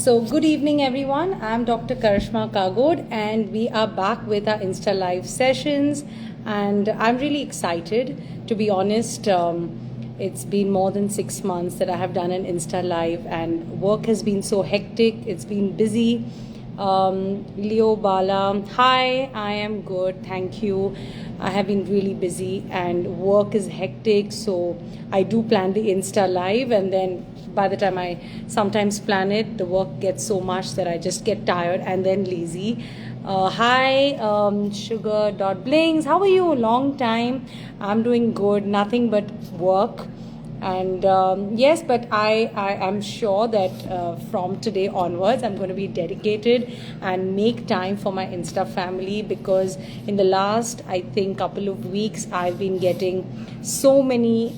So, good evening, everyone. I'm Dr. Karishma Kagodu, and we are back with our Insta Live sessions. And I'm really excited. To be honest, it's been more than 6 months that I have done an Insta Live, and work has been so hectic. It's been busy. Leo Bala, hi, I am good, thank you. I have been really busy and work is hectic, so I do plan the Insta Live, and then by the time I sometimes plan it, the work gets so much that I just get tired and then lazy. Hi, sugar.blings, how are you? Long time. I'm doing good, nothing but work. And yes, but I am sure that from today onwards, I'm going to be dedicated and make time for my Insta family, because in the last, I think, couple of weeks, I've been getting so many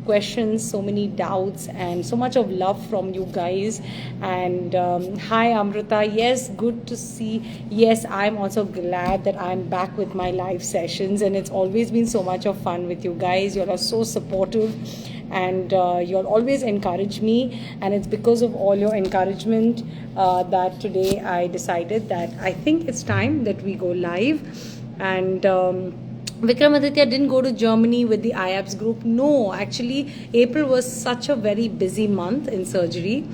questions, so many doubts, and so much of love from you guys. And hi Amrita, yes, good to see. Yes, I'm also glad that I'm back with my live sessions, and it's always been so much of fun with you guys. You all are so supportive, and you all always encourage me, and it's because of all your encouragement that today I decided that I think it's time that we go live. And Vikramaditya didn't go to Germany with the IAPS group. No, actually, April was such a very busy month in surgery.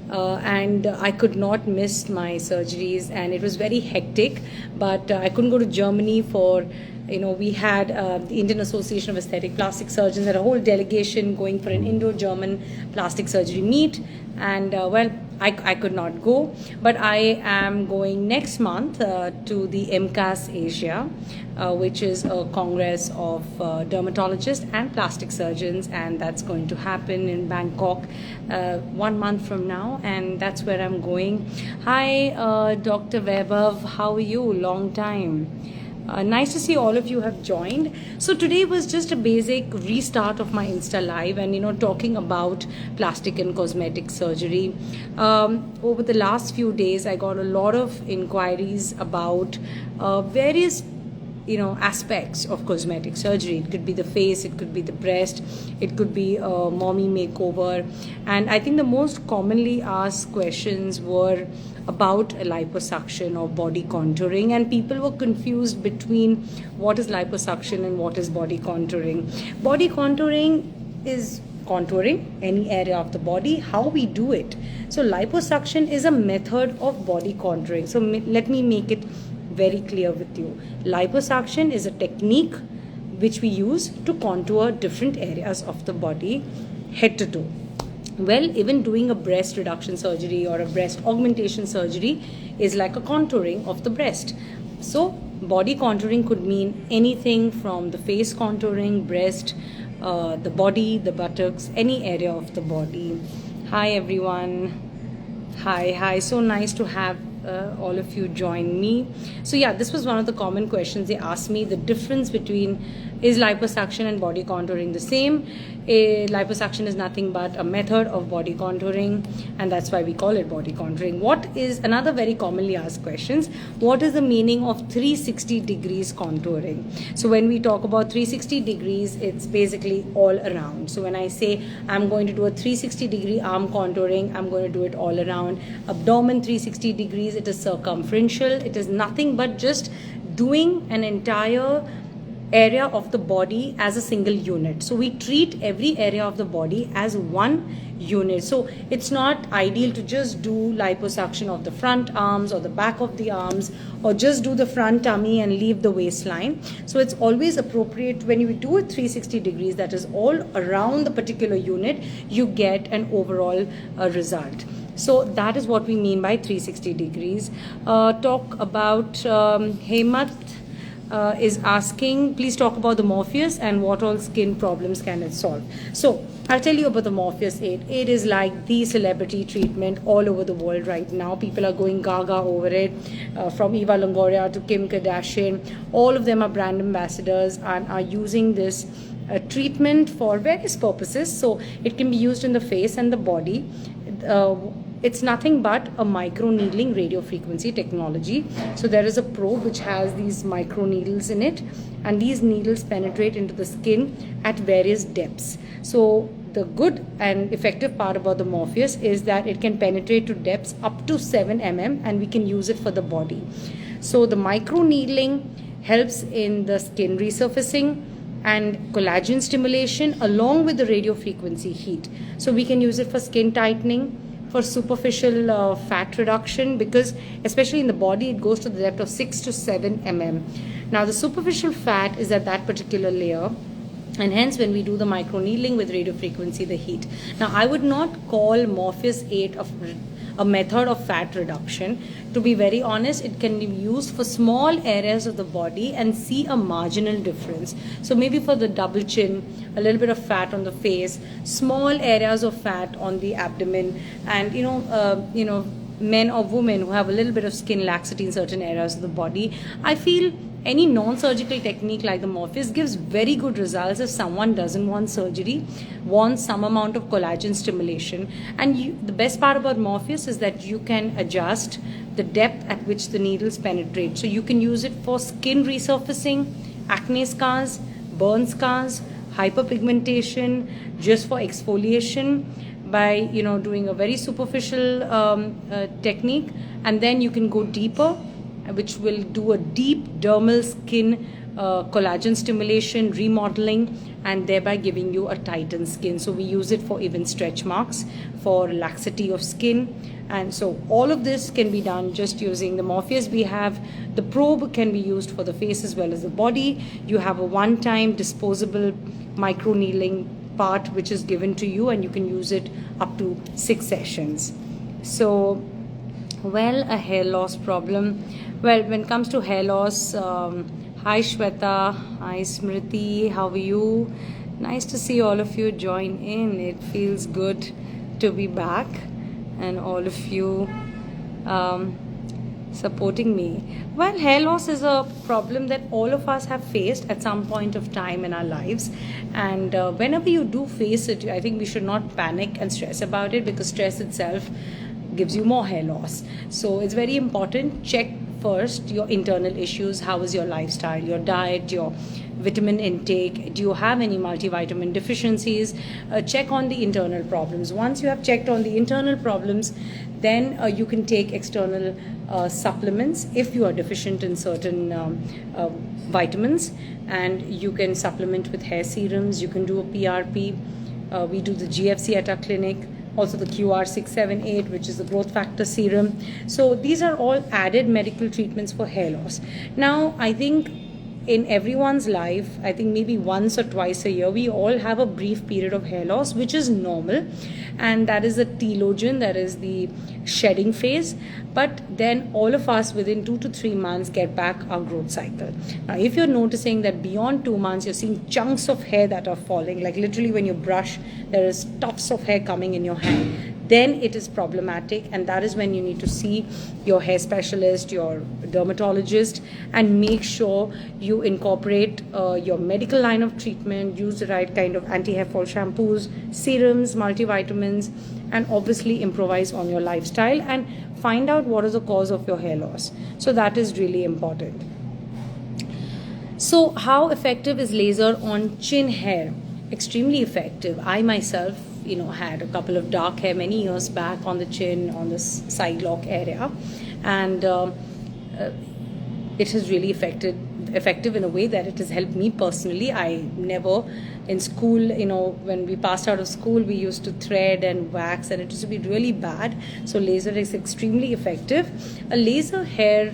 And I could not miss my surgeries, and it was very hectic. But I couldn't go to Germany for, we had the Indian Association of Aesthetic Plastic Surgeons had a whole delegation going for an Indo-German plastic surgery meet, and I could not go, but I am going next month to the MCAS Asia, which is a congress of dermatologists and plastic surgeons, and that's going to happen in Bangkok 1 month from now, and that's where I'm going. Hi, Dr. Vaibhav, how are you? Long time. Nice to see all of you have joined. So today was just a basic restart of my Insta Live, and talking about plastic and cosmetic surgery. Over the last few days, I got a lot of inquiries about various aspects of cosmetic surgery. It could be the face, it could be the breast, it could be a mommy makeover, and I think the most commonly asked questions were about liposuction or body contouring, and people were confused between what is liposuction and what is body contouring. Body contouring is contouring any area of the body, how we do it. So liposuction is a method of body contouring. So let me make it very clear with you. Liposuction is a technique which we use to contour different areas of the body, head to toe. Well, even doing a breast reduction surgery or a breast augmentation surgery is like a contouring of the breast. So body contouring could mean anything from the face contouring, breast, the body, the buttocks, any area of the body. Hi everyone. Hi. So nice to have all of you join me. So yeah, this was one of the common questions they asked me, the difference between is liposuction and body contouring the same. Liposuction is nothing but a method of body contouring, and that's why we call it body contouring. What is another very commonly asked questions, what is the meaning of 360 degrees contouring? So when we talk about 360 degrees, it's basically all around. So when I say I'm going to do a 360 degree arm contouring, I'm going to do it all around. Abdomen 360 degrees, it is circumferential. It is nothing but just doing an entire area of the body as a single unit. So we treat every area of the body as one unit. So it's not ideal to just do liposuction of the front arms or the back of the arms, or just do the front tummy and leave the waistline. So it's always appropriate when you do it 360 degrees, that is all around the particular unit, you get an overall result. So that is what we mean by 360 degrees. Talk about Hemat is asking, please talk about the Morpheus and what all skin problems can it solve. So I'll tell you about the Morpheus 8. It is like the celebrity treatment all over the world right now. People are going gaga over it, from Eva Longoria to Kim Kardashian. All of them are brand ambassadors and are using this treatment for various purposes. So it can be used in the face and the body. It's nothing but a micro needling radio frequency technology. So there is a probe which has these micro needles in it, and these needles penetrate into the skin at various depths. So the good and effective part about the Morpheus is that it can penetrate to depths up to 7 mm, and we can use it for the body. So the micro needling helps in the skin resurfacing and collagen stimulation along with the radio frequency heat. So we can use it for skin tightening, for superficial fat reduction, because especially in the body it goes to the depth of 6 to 7 mm. Now the superficial fat is at that particular layer, and hence when we do the micro needling with radio frequency, the heat. Now I would not call Morpheus 8 a method of fat reduction. To be very honest, it can be used for small areas of the body and see a marginal difference. So maybe for the double chin, a little bit of fat on the face, small areas of fat on the abdomen, and men or women who have a little bit of skin laxity in certain areas of the body. I feel any non-surgical technique like the Morpheus gives very good results if someone doesn't want surgery, wants some amount of collagen stimulation. And the best part about Morpheus is that you can adjust the depth at which the needles penetrate. So you can use it for skin resurfacing, acne scars, burn scars, hyperpigmentation, just for exfoliation by doing a very superficial technique, and then you can go deeper, which will do a deep dermal skin collagen stimulation, remodeling, and thereby giving you a tightened skin. So we use it for even stretch marks, for laxity of skin. And so all of this can be done just using the Morpheus. We have the probe, can be used for the face as well as the body. You have a one-time disposable micro needling part which is given to you, and you can use it up to 6 sessions. So, well, a hair loss problem. Well, when it comes to hair loss, hi Shweta, hi Smriti, how are you? Nice to see all of you join in. It feels good to be back, and all of you supporting me. Well, hair loss is a problem that all of us have faced at some point of time in our lives, and whenever you do face it, I think we should not panic and stress about it, because stress itself gives you more hair loss. So it's very important, check first your internal issues. How is your lifestyle, your diet, your vitamin intake? Do you have any multivitamin deficiencies? Check on the internal problems. Once you have checked on the internal problems, then you can take external supplements if you are deficient in certain vitamins, and you can supplement with hair serums. You can do a PRP. We do the GFC at our clinic. Also the QR678, which is the growth factor serum. So these are all added medical treatments for hair loss. Now, I think in everyone's life, I think maybe once or twice a year, we all have a brief period of hair loss, which is normal. And that is the telogen, that is the shedding phase. But then all of us within 2 to 3 months get back our growth cycle. Now, if you're noticing that beyond 2 months, you're seeing chunks of hair that are falling, like literally when you brush, there is tufts of hair coming in your hand, then it is problematic, and that is when you need to see your hair specialist, your dermatologist, and make sure you incorporate your medical line of treatment, use the right kind of anti-hair fall shampoos, serums, multivitamins, and obviously improvise on your lifestyle and find out what is the cause of your hair loss. So that is really important. So how effective is laser on chin hair? Extremely effective. I myself had a couple of dark hair many years back on the chin, on the side lock area, and it has really effective in a way that it has helped me personally. I never, in school, when we passed out of school, we used to thread and wax, and it used to be really bad. So laser is extremely effective. A laser hair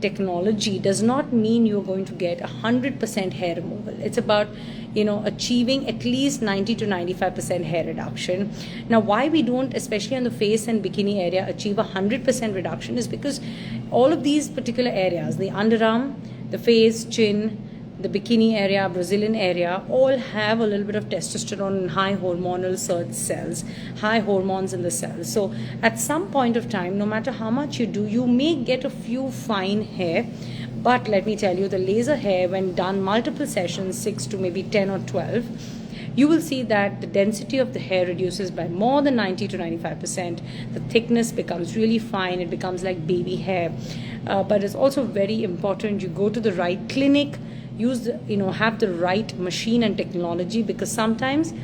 technology does not mean you're going to get 100% hair removal. It's about achieving at least 90 to 95% hair reduction. Now, why we don't, especially on the face and bikini area, achieve 100% reduction is because all of these particular areas, the underarm, the face, chin, the bikini area, Brazilian area, all have a little bit of testosterone and high hormonal cells, high hormones in the cells. So at some point of time, no matter how much you do, you may get a few fine hair. But let me tell you, the laser hair, when done multiple sessions, 6 to maybe 10 or 12, you will see that the density of the hair reduces by more than 90 to 95%. The thickness becomes really fine. It becomes like baby hair. But it's also very important you go to the right clinic, have the right machine and technology, because sometimes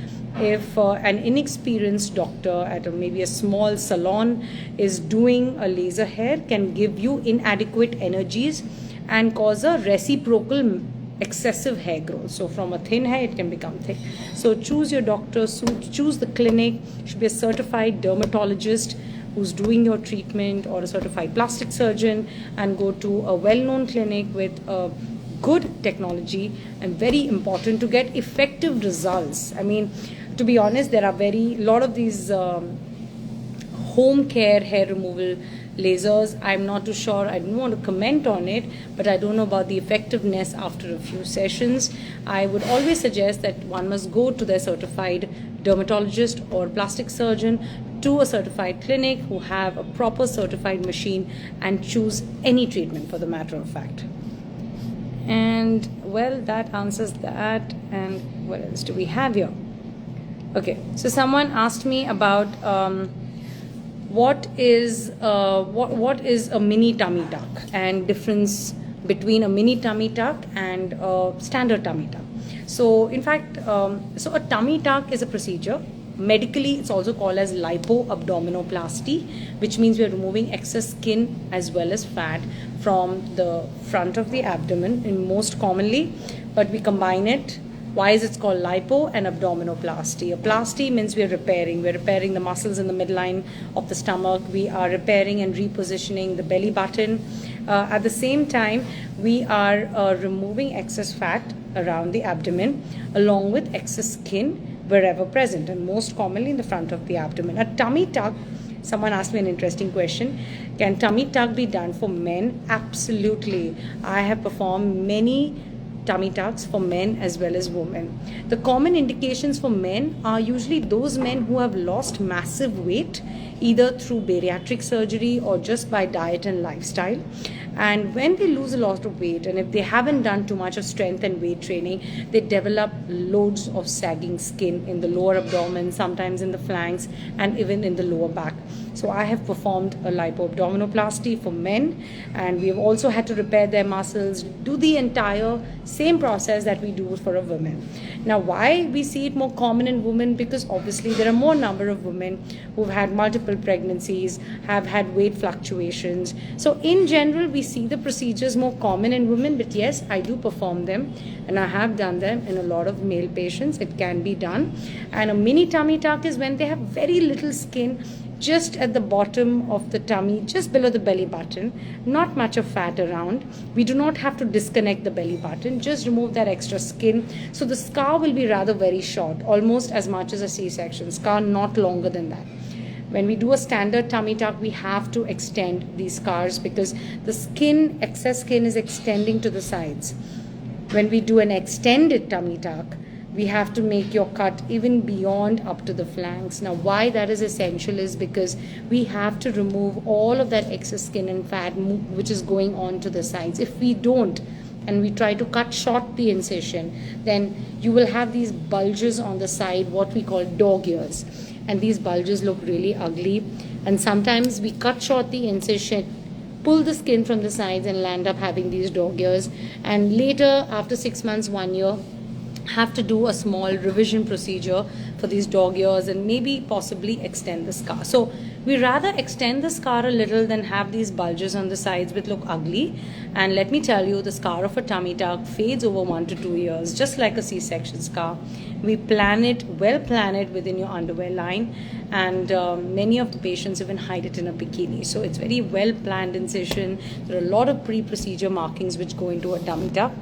if an inexperienced doctor at maybe a small salon is doing a laser hair, can give you inadequate energies and cause a reciprocal excessive hair growth. So from a thin hair, it can become thick. So choose your doctor, choose the clinic. Should be a certified dermatologist who's doing your treatment, or a certified plastic surgeon, and go to a well-known clinic with a good technology, and very important to get effective results. I mean, to be honest, there are lot of these home care hair removal lasers. I'm not too sure, I don't want to comment on it, but I don't know about the effectiveness after a few sessions. I would always suggest that one must go to their certified dermatologist or plastic surgeon, to a certified clinic who have a proper certified machine, and choose any treatment for the matter of fact. And well, that answers that. And what else do we have here? Okay, so someone asked me about what is a mini tummy tuck, and difference between a mini tummy tuck and a standard tummy tuck. So in fact, so a tummy tuck is a procedure. Medically, it's also called as lipoabdominoplasty, which means we are removing excess skin as well as fat from the front of the abdomen, in most commonly, but we combine it. Why is it called lipo and abdominoplasty? A plasty means we are repairing. We're repairing the muscles in the midline of the stomach. We are repairing and repositioning the belly button. At the same time, we are removing excess fat around the abdomen, along with excess skin wherever present, and most commonly in the front of the abdomen. A tummy tuck, someone asked me an interesting question. Can tummy tuck be done for men? Absolutely. I have performed many tummy tucks for men as well as women. The common indications for men are usually those men who have lost massive weight, either through bariatric surgery or just by diet and lifestyle. And when they lose a lot of weight, and if they haven't done too much of strength and weight training, they develop loads of sagging skin in the lower abdomen, sometimes in the flanks, and even in the lower back. So I have performed a lipoabdominoplasty for men, and we have also had to repair their muscles, do the entire same process that we do for a woman. Now, why we see it more common in women? Because obviously there are more number of women who've had multiple pregnancies, have had weight fluctuations. So in general, we see the procedures more common in women, but yes, I do perform them, and I have done them in a lot of male patients. It can be done. And a mini tummy tuck is when they have very little skin just at the bottom of the tummy, just below the belly button, not much of fat around. We do not have to disconnect the belly button, just remove that extra skin. So the scar will be rather very short, almost as much as a C-section scar, not longer than that. When we do a standard tummy tuck, we have to extend these scars because the skin, excess skin, is extending to the sides. When we do an extended tummy tuck, we have to make your cut even beyond up to the flanks. Now, why that is essential is because we have to remove all of that excess skin and fat which is going on to the sides. If we don't, and we try to cut short the incision, then you will have these bulges on the side, what we call dog ears. And these bulges look really ugly. And sometimes we cut short the incision, pull the skin from the sides, and land up having these dog ears. And later, after 6 months, 1 year, have to do a small revision procedure for these dog ears and maybe possibly extend the scar. So we rather extend the scar a little than have these bulges on the sides which look ugly. And let me tell you, the scar of a tummy tuck fades over 1 to 2 years, just like a C-section scar. We plan it within your underwear line, and many of the patients even hide it in a bikini. So it's very well planned incision. There are a lot of pre-procedure markings which go into a tummy tuck.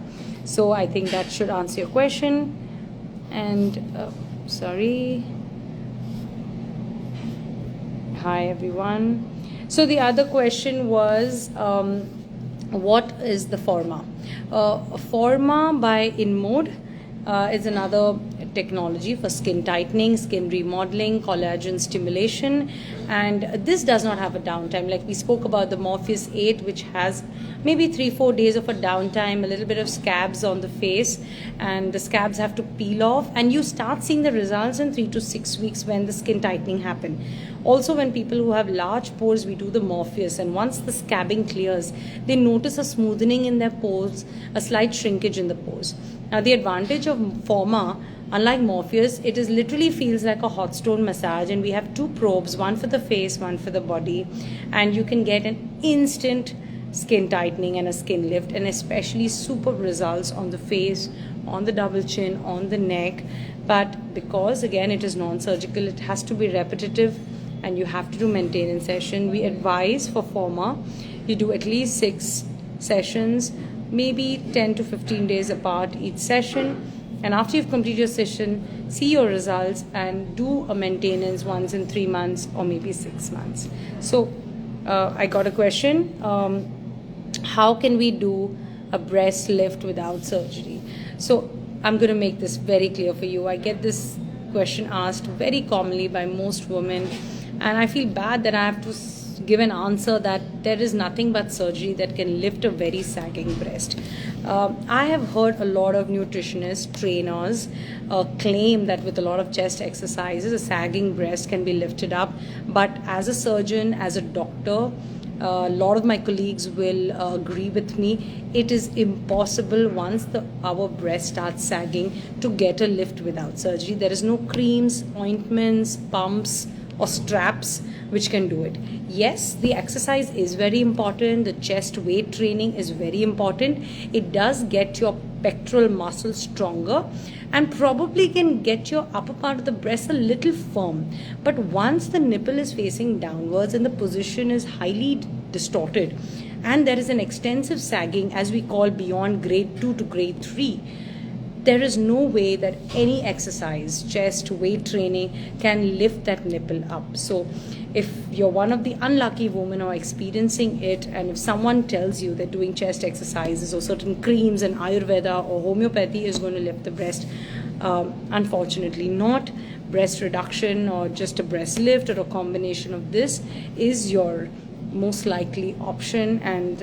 So I think that should answer your question. And sorry. Hi everyone. So the other question was, what is the Forma? Forma by InMode is another technology for skin tightening, skin remodeling, collagen stimulation, and this does not have a downtime. Like we spoke about the Morpheus 8, which has maybe 3-4 days of a downtime, a little bit of scabs on the face, and the scabs have to peel off, and you start seeing the results in 3 to 6 weeks when the skin tightening happen. Also, when people who have large pores, we do the Morpheus, and once the scabbing clears, they notice a smoothening in their pores, a slight shrinkage in the pores. Now, the advantage of Forma Unlike Morpheus, it is literally feels like a hot stone massage, and we have two probes, one for the face, one for the body, and you can get an instant skin tightening and a skin lift, and especially superb results on the face, on the double chin, on the neck. But because again it is non-surgical, it has to be repetitive and you have to do maintenance session. We advise for former, you do at least 6 sessions, maybe 10 to 15 days apart each session. And after you've completed your session, see your results and do a maintenance once in 3 months or maybe 6 months. So I got a question. How can we do a breast lift without surgery? So I'm going to make this very clear for you. I get this question asked very commonly by most women, and I feel bad that I have to give an answer that there is nothing but surgery that can lift a very sagging breast. I have heard a lot of nutritionists, trainers claim that with a lot of chest exercises, a sagging breast can be lifted up. But as a surgeon, as a doctor, a lot of my colleagues will agree with me. It is impossible once our breast starts sagging to get a lift without surgery. There is no creams, ointments, pumps or straps which can do it. Yes, the exercise is very important. The chest weight training is very important. It does get your pectoral muscle stronger and probably can get your upper part of the breast a little firm. But once the nipple is facing downwards and the position is highly distorted and there is an extensive sagging, as we call beyond grade 2 to grade 3, there is no way that any exercise, chest weight training, can lift that nipple up. So if you're one of the unlucky women who are experiencing it, and if someone tells you that doing chest exercises or certain creams and Ayurveda or homeopathy is going to lift the breast, unfortunately not. Breast reduction or just a breast lift or a combination of this is your most likely option. And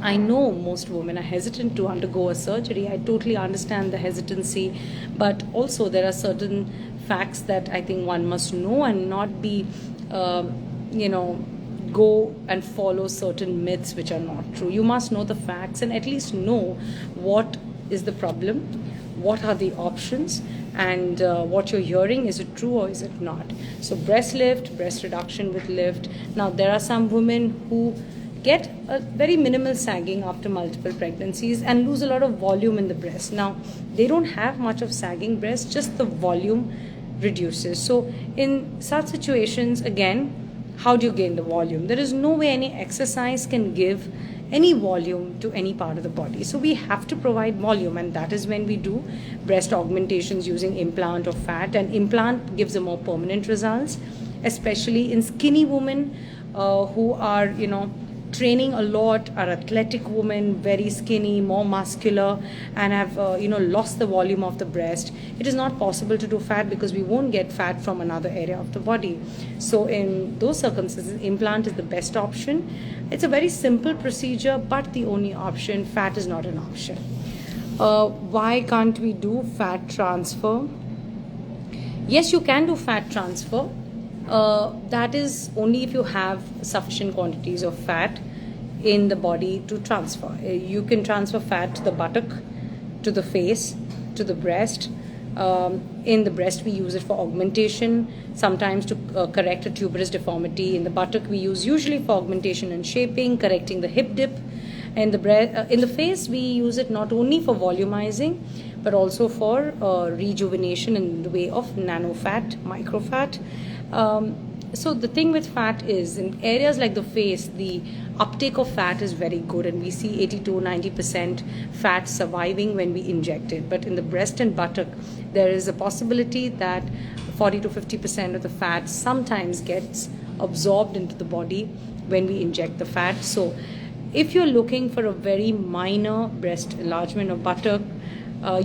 I know most women are hesitant to undergo a surgery. I totally understand the hesitancy, but also there are certain facts that I think one must know and not be, go and follow certain myths which are not true. You must know the facts and at least know what is the problem, what are the options, and what you're hearing, is it true or is it not? So breast lift, breast reduction with lift. Now there are some women who get a very minimal sagging after multiple pregnancies and lose a lot of volume in the breast. Now, they don't have much of sagging breast, just the volume reduces. So in such situations, again, how do you gain the volume? There is no way any exercise can give any volume to any part of the body. So we have to provide volume, and that is when we do breast augmentations using implant or fat. And implant gives a more permanent results, especially in skinny women who are, training a lot, are athletic women, very skinny, more muscular, and have lost the volume of the breast. It is not possible to do fat because we won't get fat from another area of the body. So in those circumstances, implant is the best option. It's a very simple procedure, but the only option. Fat is not an option. Why can't we do fat transfer? Yes, you can do fat transfer. That is only if you have sufficient quantities of fat in the body to transfer. You can transfer fat to the buttock, to the face, to the breast. In the breast, we use it for augmentation, sometimes to correct a tuberous deformity. In the buttock, we use usually for augmentation and shaping, correcting the hip dip. And in the face, we use it not only for volumizing, but also for rejuvenation in the way of nano fat, micro fat. So the thing with fat is, in areas like the face, the uptake of fat is very good, and we see 80 to 90% fat surviving when we inject it. But in the breast and buttock, there is a possibility that 40 to 50% of the fat sometimes gets absorbed into the body when we inject the fat. So if you're looking for a very minor breast enlargement or buttock,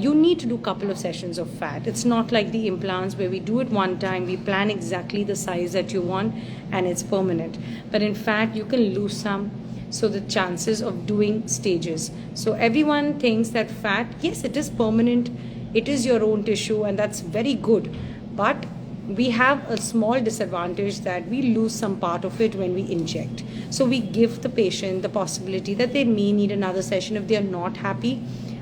you need to do a couple of sessions of fat. It's not like the implants where we do it one time, we plan exactly the size that you want, and it's permanent. But in fat, you can lose some. So the chances of doing stages. So everyone thinks that fat, yes, it is permanent, it is your own tissue, and that's very good. But we have a small disadvantage that we lose some part of it when we inject. So we give the patient the possibility that they may need another session if they are not happy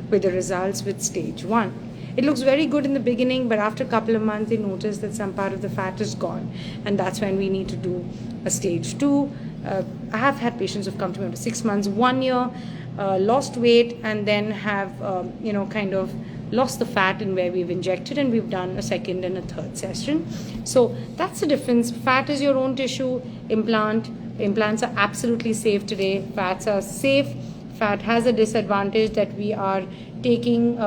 with the results with stage 1. It looks very good in the beginning, but after a couple of months they notice that some part of the fat is gone, and that's when we need to do a stage 2. I have had patients who've come to me after 6 months, 1 year, lost weight, and then have kind of lost the fat in where we've injected, and we've done a second and a third session. So that's the difference. Fat is your own tissue. Implants are absolutely safe today. Fats are safe. Fat has a disadvantage that we are taking,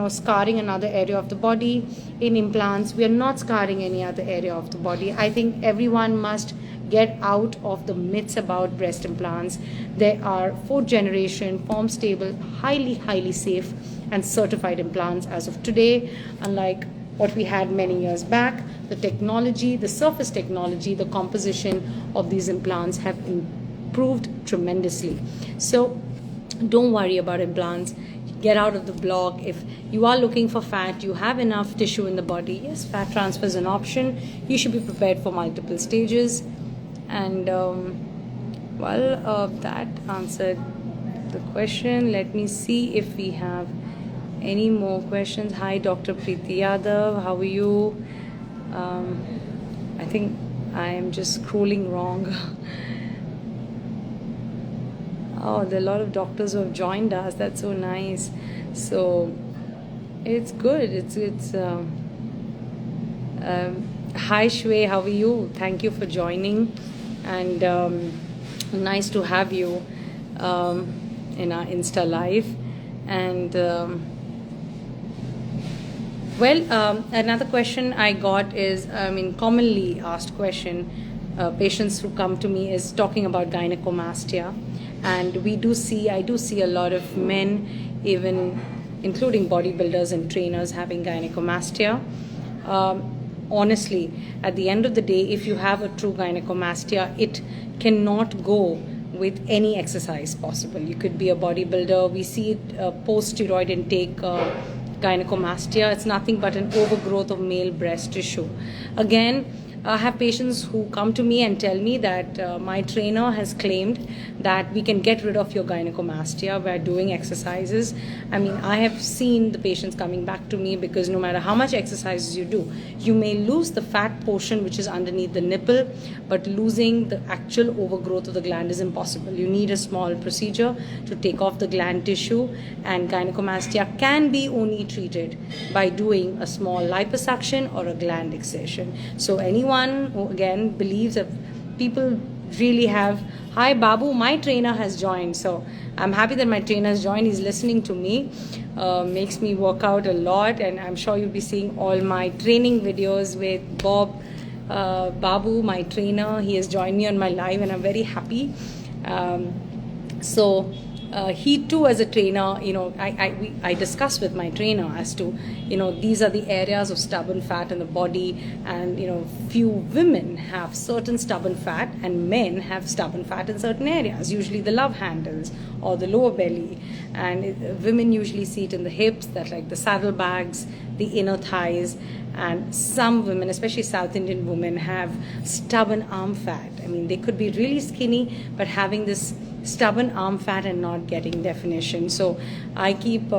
scarring another area of the body. In implants, we are not scarring any other area of the body. I think everyone must get out of the myths about breast implants. They are 4th generation, form stable, highly safe and certified implants as of today, unlike what we had many years back. The technology, the surface technology, the composition of these implants have improved tremendously. So don't worry about implants. Get out of the block. If you are looking for fat, you have enough tissue in the body, yes, fat transfer is an option. You should be prepared for multiple stages. And that answered the question. Let me see if we have any more questions. Hi, Dr. Preeti Yadav, how are you? I think I am just scrolling wrong. Oh, there are a lot of doctors who have joined us. That's so nice. So it's good. It's hi Shway, how are you? Thank you for joining, and nice to have you in our Insta live. And another question I got is, commonly asked question, patients who come to me is talking about gynecomastia. And I do see a lot of men, even including bodybuilders and trainers, having gynecomastia. Honestly, at the end of the day, if you have a true gynecomastia, it cannot go with any exercise possible. You could be a bodybuilder. We see it post-steroid intake gynecomastia. It's nothing but an overgrowth of male breast tissue. Again, I have patients who come to me and tell me that my trainer has claimed that we can get rid of your gynecomastia by doing exercises. I have seen the patients coming back to me because no matter how much exercises you do, you may lose the fat portion which is underneath the nipple, but losing the actual overgrowth of the gland is impossible. You need a small procedure to take off the gland tissue, and gynecomastia can be only treated by doing a small liposuction or a gland excision. So anyone who again believes that people really have, hi Babu, my trainer has joined. So I'm happy that my trainer has joined. He's listening to me, makes me work out a lot, and I'm sure you'll be seeing all my training videos with Babu, my trainer. He has joined me on my live, and I'm very happy. He too, as a trainer, I discuss with my trainer as to, these are the areas of stubborn fat in the body, and few women have certain stubborn fat and men have stubborn fat in certain areas, usually the love handles or the lower belly, and women usually see it in the hips, that like the saddlebags, the inner thighs, and some women, especially South Indian women, have stubborn arm fat. They could be really skinny but having this stubborn arm fat and not getting definition. So I keep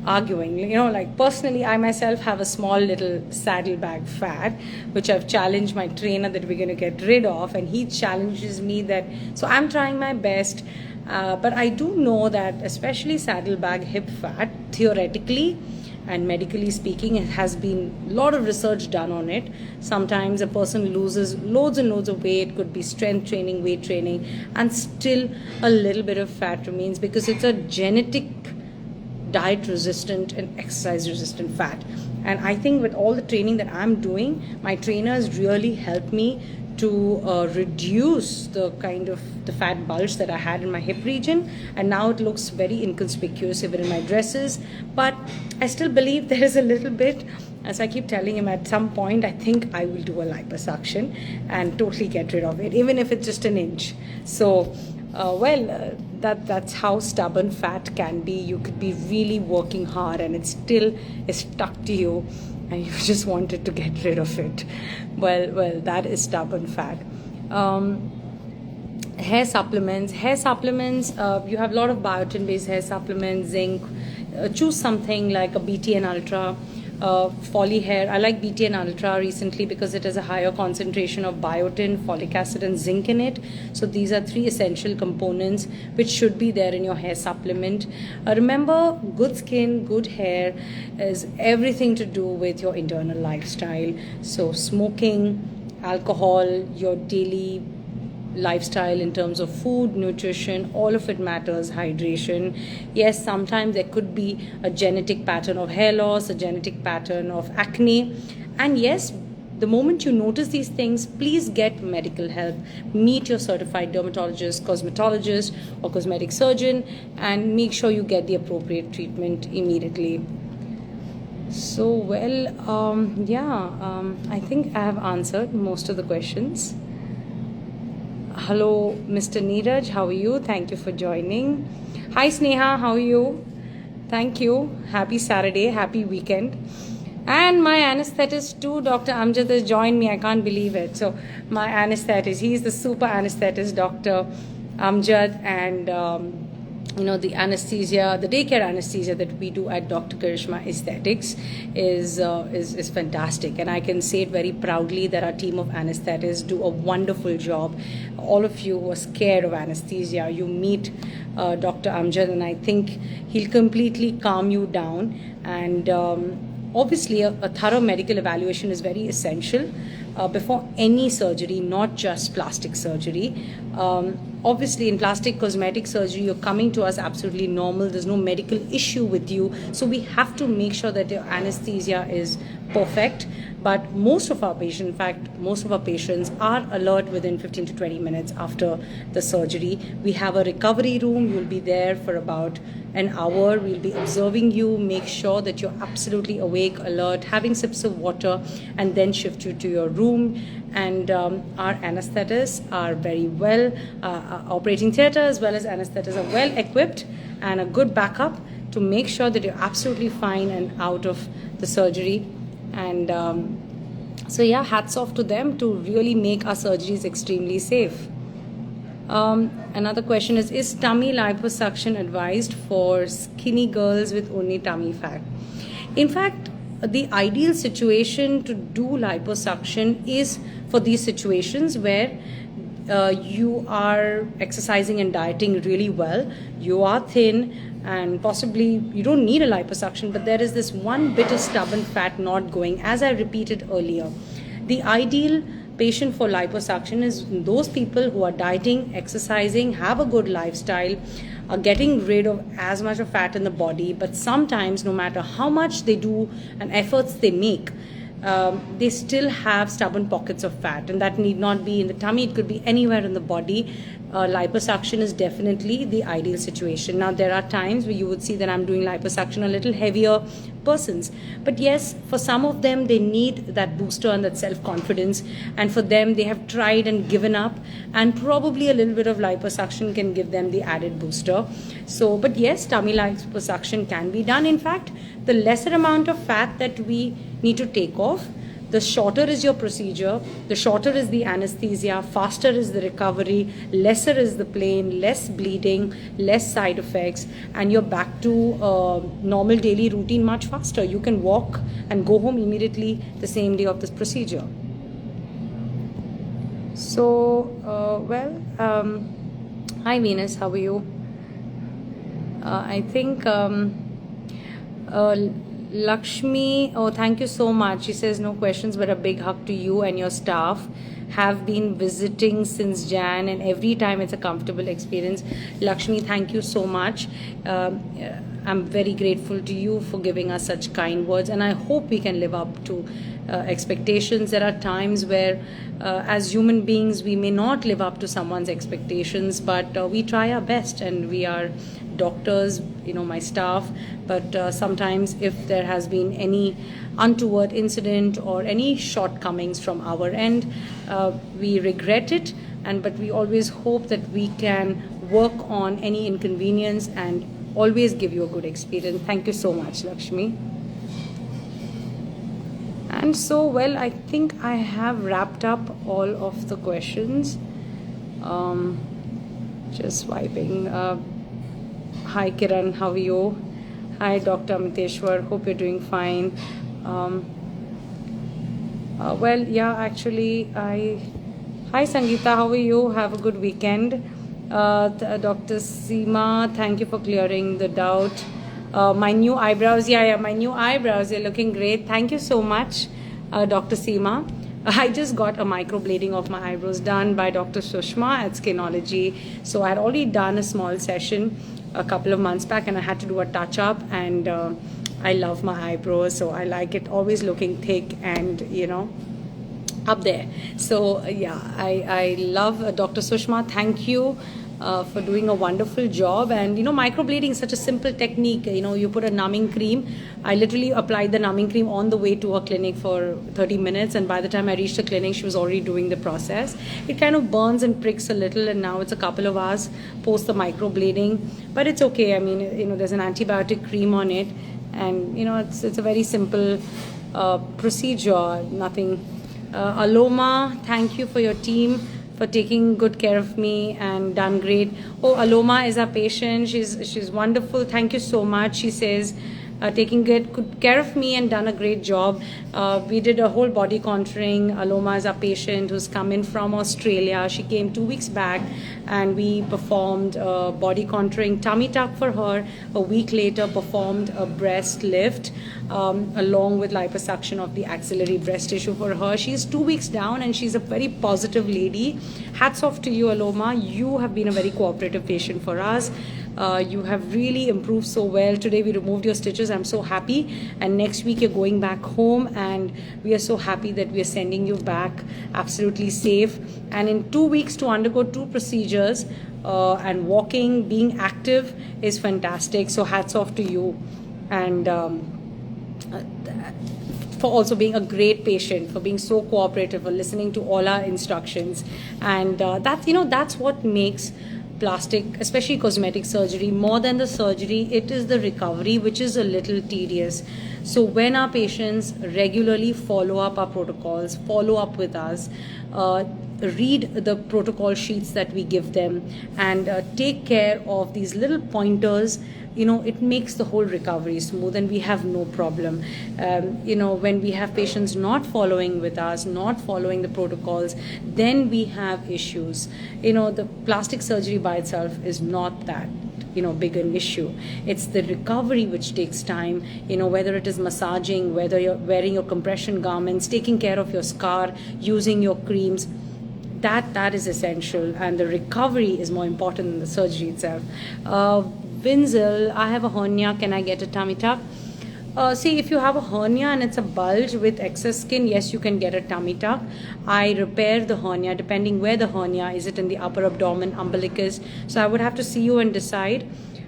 arguing, personally I myself have a small little saddlebag fat which I've challenged my trainer that we're going to get rid of, and he challenges me that, so I'm trying my best, but I do know that especially saddlebag hip fat, theoretically and medically speaking, it has been a lot of research done on it. Sometimes a person loses loads and loads of weight, could be strength training, weight training, and still a little bit of fat remains because it's a genetic diet resistant and exercise resistant fat. And I think with all the training that I'm doing, my trainers really helped me to reduce the kind of the fat bulge that I had in my hip region, and now it looks very inconspicuous even in my dresses. But I still believe there is a little bit, as I keep telling him, at some point I think I will do a liposuction and totally get rid of it, even if it's just an inch. So that's how stubborn fat can be. You could be really working hard and it still is stuck to you and you just wanted to get rid of it. Well, that is stubborn fat. Hair supplements, you have a lot of biotin based hair supplements, zinc, choose something like a BTN Ultra. Folly hair, I like BTN Ultra recently because it has a higher concentration of biotin, folic acid and zinc in it. So these are 3 essential components which should be there in your hair supplement. Remember, good skin, good hair is everything to do with your internal lifestyle. So smoking, alcohol, your daily lifestyle in terms of food, nutrition, all of it matters. Hydration, yes, sometimes there could be a genetic pattern of hair loss, a genetic pattern of acne, and yes, the moment you notice these things, please get medical help. Meet your certified dermatologist, cosmetologist or cosmetic surgeon and make sure you get the appropriate treatment immediately. So well, I think I have answered most of the questions. Hello, Mr. Neeraj, how are you? Thank you for joining. Hi, Sneha, how are you? Thank you. Happy Saturday, happy weekend. And my anesthetist too, Dr. Amjad, has joined me. I can't believe it. So my anesthetist, he's the super anesthetist, Dr. Amjad, and the anesthesia, the daycare anesthesia that we do at Dr. Karishma Aesthetics is fantastic, and I can say it very proudly that our team of anesthetists do a wonderful job. All of you who are scared of anesthesia, you meet Dr. Amjad, and I think he'll completely calm you down. And obviously, a thorough medical evaluation is very essential before any surgery, not just plastic surgery. Obviously, in plastic cosmetic surgery, you're coming to us absolutely normal. There's no medical issue with you. So we have to make sure that your anesthesia is perfect. But most of our patients, in fact, most of our patients are alert within 15 to 20 minutes after the surgery. We have a recovery room. You'll be there for about an hour. We'll be observing you, make sure that you're absolutely awake, alert, having sips of water, and then shift you to your room. And our anesthetists are very well, operating theatre as well as anesthetists are well equipped and a good backup to make sure that you're absolutely fine and out of the surgery. And hats off to them to really make our surgeries extremely safe. Another question is tummy liposuction advised for skinny girls with only tummy fat? In fact, the ideal situation to do liposuction is for these situations where you are exercising and dieting really well, you are thin, and possibly you don't need a liposuction, but there is this one bit of stubborn fat not going. As I repeated earlier, the ideal patient for liposuction is those people who are dieting, exercising, have a good lifestyle, are getting rid of as much of fat in the body, but sometimes no matter how much they do and efforts they make, they still have stubborn pockets of fat, and that need not be in the tummy, it could be anywhere in the body. Liposuction is definitely the ideal situation. Now, there are times where you would see that I'm doing liposuction a little heavier persons, but yes, for some of them they need that booster and that self-confidence, and for them they have tried and given up, and probably a little bit of liposuction can give them the added booster. So, but yes, tummy liposuction can be done. In fact, the lesser amount of fat that we need to take off, the shorter is your procedure, the shorter is the anesthesia, faster is the recovery, lesser is the pain, less bleeding, less side effects, and you're back to normal daily routine much faster. You can walk and go home immediately the same day of this procedure. So, hi Venus, how are you? I think Lakshmi, oh, thank you so much. She says no questions, but a big hug to you and your staff. Have been visiting since Jan, and every time it's a comfortable experience. Lakshmi, thank you so much. I'm very grateful to you for giving us such kind words, and I hope we can live up to expectations. There are times where as human beings we may not live up to someone's expectations, but we try our best, and we are doctors, my staff, but sometimes if there has been any untoward incident or any shortcomings from our end, we regret it, but we always hope that we can work on any inconvenience and always give you a good experience. Thank you so much, Lakshmi. And so, well, I think I have wrapped up all of the questions. Just swiping. Hi Kiran, how are you? Hi, Dr. Amiteshwar. Hope you're doing fine. Um, well, yeah, actually, Hi, Sangeeta. How are you? Have a good weekend. Dr. Seema, thank you for clearing the doubt. My new eyebrows, yeah, my new eyebrows, they're looking great. Thank you so much, Dr. Seema. I just got a microblading of my eyebrows done by Dr. Sushma at Skinology. So I had already done a small session a couple of months back, and I had to do a touch up, and I love my eyebrows, so I like it always looking thick and up there. So yeah, I love Dr. Sushma. Thank you for doing a wonderful job. And microblading is such a simple technique. You put a numbing cream. I literally applied the numbing cream on the way to her clinic for 30 minutes, and by the time I reached the clinic, she was already doing the process. It kind of burns and pricks a little, and now it's a couple of hours post the microblading, but it's okay. I mean, there's an antibiotic cream on it, and it's a very simple procedure. Nothing. Aloma, thank you for your team for taking good care of me and done great. Oh, Aloma is our patient. She's wonderful. Thank you so much. She says, taking good care of me and done a great job. We did a whole body contouring. Aloma is our patient who's come in from Australia. She came 2 weeks back, and we performed body contouring tummy tuck for her. A week later, performed a breast lift along with liposuction of the axillary breast tissue for her. She's 2 weeks down, and she's a very positive lady. Hats off to you, Aloma. You have been a very cooperative patient for us. You have really improved so well. Today we removed your stitches. I'm so happy. And next week you're going back home, and we are so happy that we are sending you back absolutely safe. And in 2 weeks to undergo 2 procedures and walking, being active is fantastic. So hats off to you. And for also being a great patient, for being so cooperative, for listening to all our instructions. And that's what makes plastic, especially cosmetic surgery, more than the surgery, it is the recovery, which is a little tedious. So when our patients regularly follow up our protocols, follow up with us, read the protocol sheets that we give them, and take care of these little pointers, it makes the whole recovery smooth, and we have no problem. When we have patients not following with us, not following the protocols, then we have issues. The plastic surgery by itself is not that big an issue. It's the recovery which takes time, whether it is massaging, whether you're wearing your compression garments, taking care of your scar, using your creams. That is essential, and the recovery is more important than the surgery itself. Vinzel, I have a hernia. Can I get a tummy tuck? See, if you have a hernia and it's a bulge with excess skin, yes, you can get a tummy tuck. I repair the hernia depending where the hernia is. It in the upper abdomen, umbilicus? So I would have to see you and decide.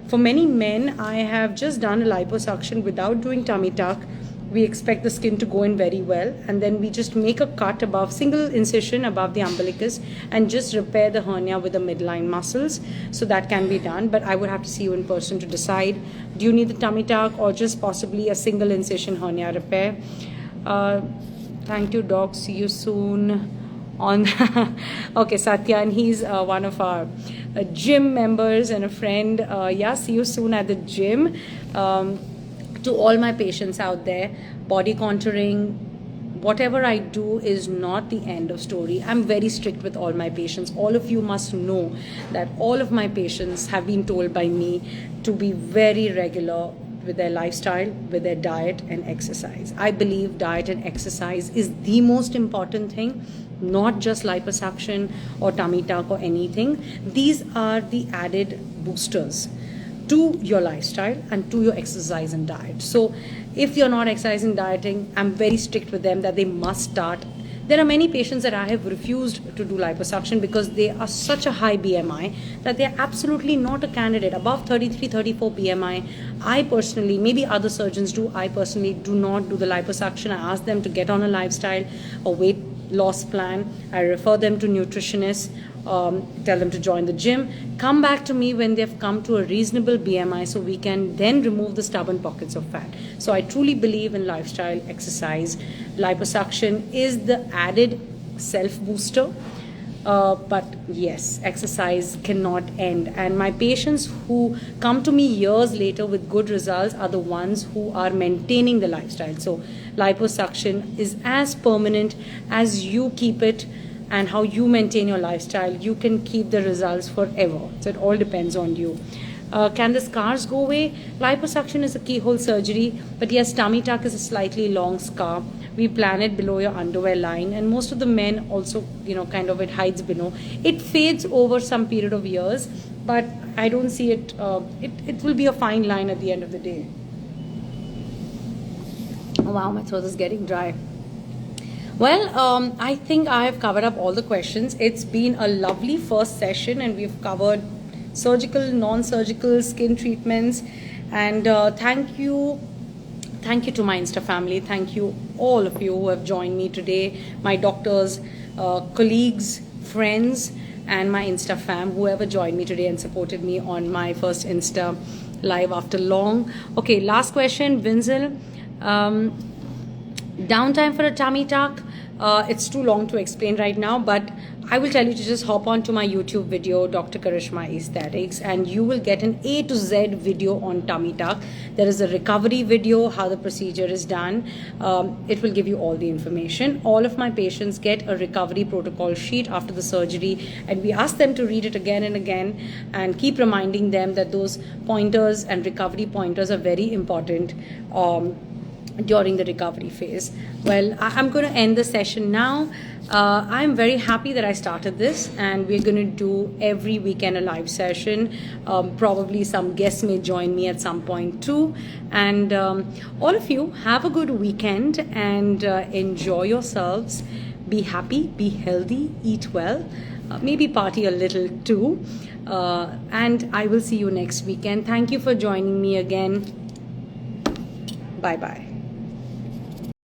For many men, I have just done a liposuction without doing tummy tuck. We expect the skin to go in very well, and then we just make a cut above, single incision above the umbilicus, and just repair the hernia with the midline muscles. So that can be done, but I would have to see you in person to decide, do you need the tummy tuck or just possibly a single incision hernia repair? Thank you, doc. See you soon on okay, Satya, and he's one of our gym members and a friend. See you soon at the gym. To all my patients out there, body contouring, whatever I do is not the end of story. I'm very strict with all my patients. All of you must know that all of my patients have been told by me to be very regular with their lifestyle, with their diet and exercise. I believe diet and exercise is the most important thing, not just liposuction or tummy tuck or anything. These are the added boosters to your lifestyle and to your exercise and diet. So if you're not exercising, dieting, I'm very strict with them that they must start. There are many patients that I have refused to do liposuction because they are such a high BMI that they're absolutely not a candidate. Above 33, 34 BMI, I personally, maybe other surgeons do, I personally do not do the liposuction. I ask them to get on a lifestyle, a weight loss plan. I refer them to nutritionists, tell them to join the gym, come back to me when they've come to a reasonable BMI so we can then remove the stubborn pockets of fat. So I truly believe in lifestyle, exercise. Liposuction is the added self booster. But yes, exercise cannot end. And my patients who come to me years later with good results are the ones who are maintaining the lifestyle. So liposuction is as permanent as you keep it, and how you maintain your lifestyle. You can keep the results forever. So it all depends on you. Can the scars go away? Liposuction is a keyhole surgery, but yes, tummy tuck is a slightly long scar. We plan it below your underwear line, and most of the men also, kind of it hides below. It fades over some period of years, but I don't see it. It will be a fine line at the end of the day. Oh, wow, my throat is getting dry. Well, I think I have covered up all the questions. It's been a lovely first session, and we've covered surgical, non-surgical skin treatments. And thank you to my Insta family. Thank you, all of you who have joined me today, my doctors, colleagues, friends, and my Insta fam, whoever joined me today and supported me on my first Insta live after long. Okay, last question, Vinzel. Downtime for a tummy tuck. It's too long to explain right now, but I will tell you to just hop on to my YouTube video, Dr. Karishma Aesthetics, and you will get an A to Z video on tummy tuck. There is a recovery video, how the procedure is done. It will give you all the information. All of my patients get a recovery protocol sheet after the surgery, and we ask them to read it again and again and keep reminding them that those pointers and recovery pointers are very important during the recovery phase. Well, I'm going to end the session now. I'm very happy that I started this, and we're going to do every weekend a live session. Probably some guests may join me at some point too. And all of you, have a good weekend and enjoy yourselves. Be happy, be healthy, eat well, maybe party a little too. And I will see you next weekend. Thank you for joining me again. Bye-bye.